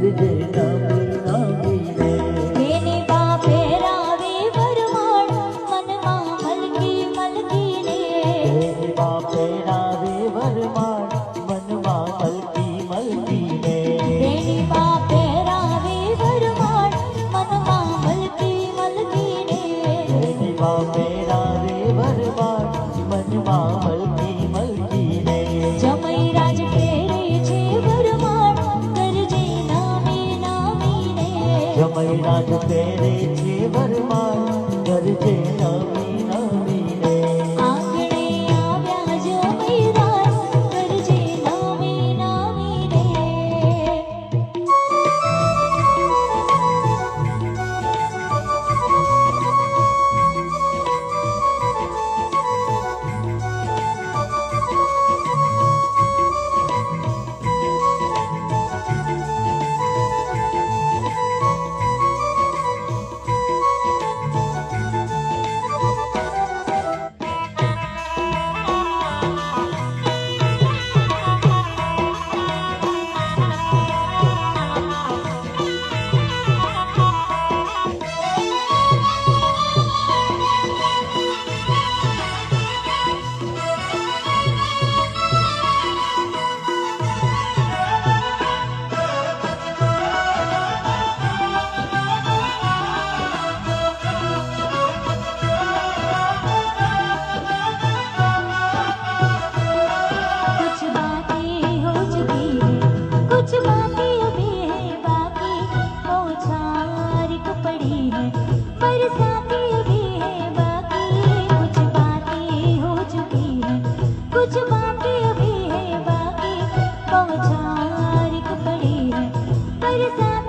करजे नामी नामी रे। बेनी बापे रावे वरमाळ मनमा मलकी मलकी ने। बेनी बापे रावे वरमाळ मनमा मलकी मलकी ने। बेनी बापे रावे वरमाळ मनमा मलकी मलकी ने। बेनी बापे रावे वरमाळ मनमा मलकी मलकी ने। जमई राज फेरे छे वरमाळ करजे नामी नामी ने। जमई राज फेरे छे वरमाळ करजे नामी नामी रे। आंगणे आव्या जमई राज करजे नामी नामी ने। कुछ बातें हो चुकी है, कुछ बातें अभी है बाकी। औचारिक पड़ी है, बरसाती अभी है बाकी। कुछ बातें हो चुकी है, कुछ बातें अभी है बाकी। औचारिक पड़ी है, बरसाती